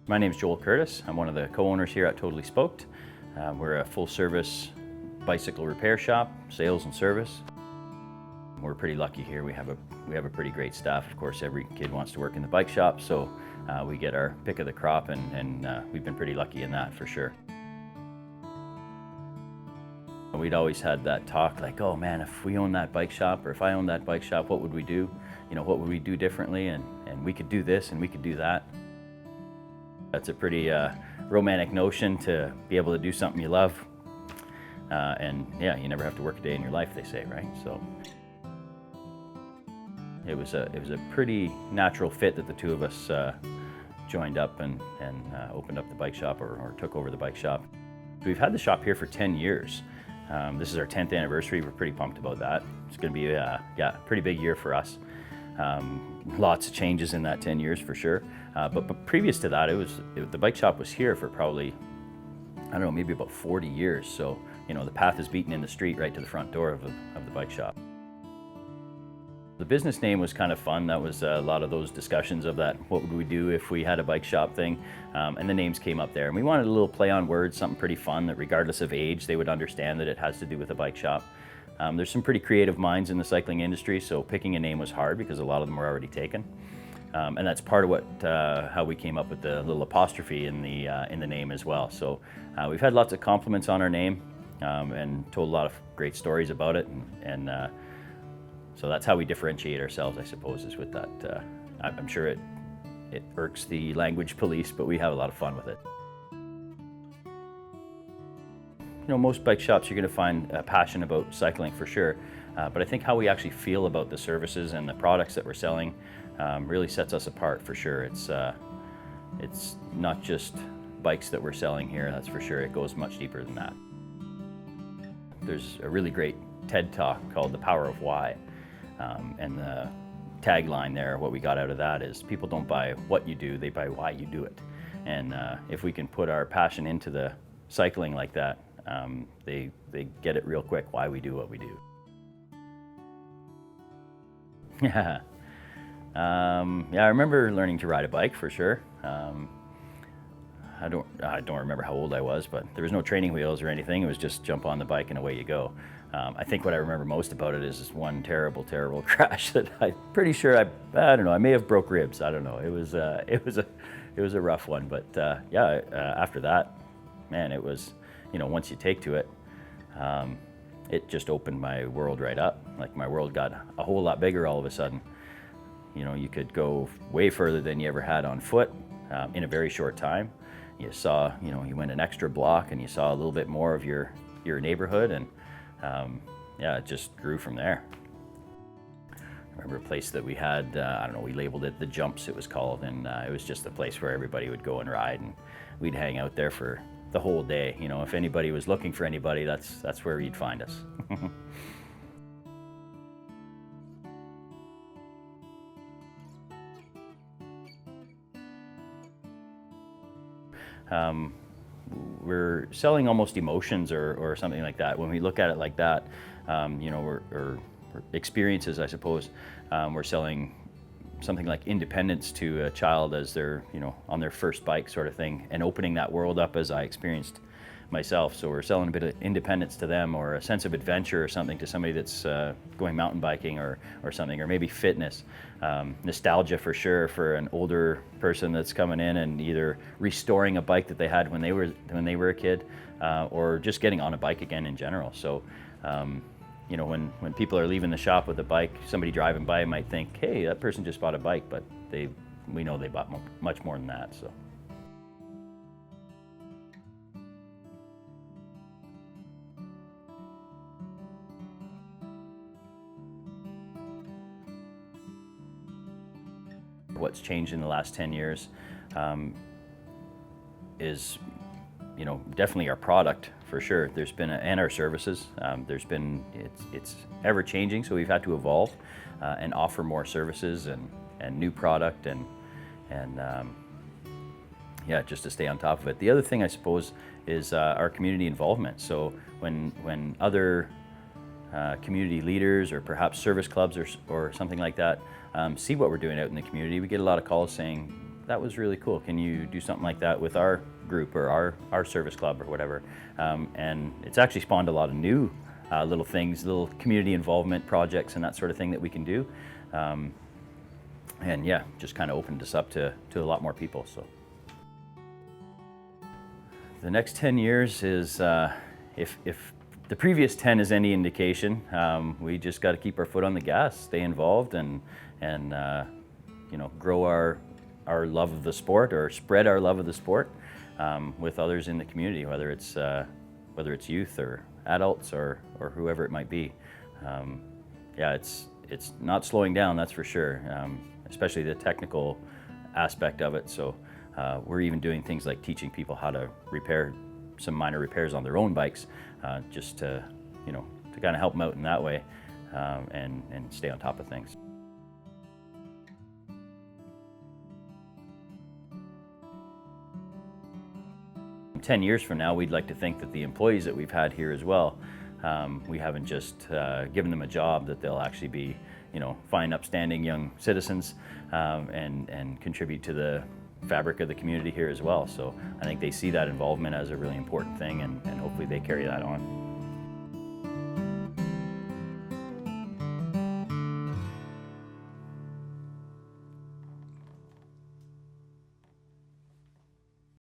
My name is Joel Curtis. I'm one of the co-owners here at Totally Spoked. We're a full-service bicycle repair shop, sales and service. We're pretty lucky here. We have a pretty great staff. Of course, every kid wants to work in the bike shop, so we get our pick of the crop, and we've been pretty lucky in that for sure. We'd always had that talk like, oh man, if we owned that bike shop, or if I owned that bike shop, what would we do? You know, what would we do differently? And we could do this and we could do that. That's a pretty romantic notion, to be able to do something you love. And yeah, you never have to work a day in your life, they say, right? So it was a pretty natural fit that the two of us joined up and opened up the bike shop, or took over the bike shop. We've had the shop here for 10 years. This is our 10th anniversary. We're pretty pumped about that. It's going to be a pretty big year for us. Lots of changes in that 10 years for sure. But previous to that, the bike shop was here for probably, I don't know, maybe about 40 years. So, you know, the path is beaten in the street right to the front door of the bike shop. The business name was kind of fun. That was a lot of those discussions of that, what would we do if we had a bike shop thing, and the names came up there. And we wanted a little play on words, something pretty fun that regardless of age, they would understand that it has to do with a bike shop. There's some pretty creative minds in the cycling industry, so picking a name was hard because a lot of them were already taken. And that's part of how we came up with the little apostrophe in the name as well. So we've had lots of compliments on our name, and told a lot of great stories about it, and so that's how we differentiate ourselves, I suppose, is with that. I'm sure it irks the language police, but we have a lot of fun with it. You know, most bike shops you're going to find a passion about cycling for sure, but I think how we actually feel about the services and the products that we're selling really sets us apart for sure. It's not just bikes that we're selling here, that's for sure. It goes much deeper than that. There's a really great TED Talk called The Power of Why. And the tagline there, what we got out of that is, people don't buy what you do, they buy why you do it. And if we can put our passion into the cycling like that, they get it real quick why we do what we do. Yeah, I remember learning to ride a bike for sure. I don't remember how old I was, but there was no training wheels or anything. It was just jump on the bike and away you go. I think what I remember most about it is this one terrible crash that I'm pretty sure I don't know, I may have broke ribs. I don't know. It was a rough one, but after that, man, it was, you know, once you take to it, it just opened my world right up. Like, my world got a whole lot bigger all of a sudden. You know, you could go way further than you ever had on foot in a very short time. You saw, you know, you went an extra block and you saw a little bit more of your neighborhood, and it just grew from there. I remember a place that we had, I don't know, we labeled it The Jumps, it was called, and it was just a place where everybody would go and ride, and we'd hang out there for the whole day. You know, if anybody was looking for anybody, that's where you'd find us. We're selling almost emotions or something like that. When we look at it like that, you know, or experiences, I suppose. We're selling something like independence to a child as they're, you know, on their first bike sort of thing, and opening that world up as I experienced myself. So we're selling a bit of independence to them, or a sense of adventure or something to somebody that's going mountain biking or something, or maybe fitness. Nostalgia for sure for an older person that's coming in and either restoring a bike that they had when they were a kid, or just getting on a bike again in general. So you know, when people are leaving the shop with a bike, somebody driving by might think, hey, that person just bought a bike, but we know they bought much more than that. So. What's changed in the last 10 years is, you know, definitely our product for sure. There's been and our services. It's ever changing, so we've had to evolve and offer more services and new product and just to stay on top of it. The other thing, I suppose, is our community involvement. So when other community leaders or perhaps service clubs or something like that see what we're doing out in the community, we get a lot of calls saying, that was really cool. Can you do something like that with our group or our service club or whatever? And it's actually spawned a lot of new little things, little community involvement projects and that sort of thing that we can do. And yeah, just kind of opened us up to a lot more people. So the next 10 years is, if the previous 10 is any indication, we just got to keep our foot on the gas, stay involved, and you know, grow our love of the sport, or spread our love of the sport with others in the community, whether it's youth or adults or whoever it might be. Yeah, it's not slowing down, that's for sure, especially the technical aspect of it. So we're even doing things like teaching people how to repair some minor repairs on their own bikes, just to, you know, to kind of help them out in that way, and stay on top of things. In 10 years from now, we'd like to think that the employees that we've had here as well, we haven't just given them a job, that they'll actually be, you know, fine, upstanding young citizens, and contribute to the fabric of the community here as well. So I think they see that involvement as a really important thing, and hopefully they carry that on.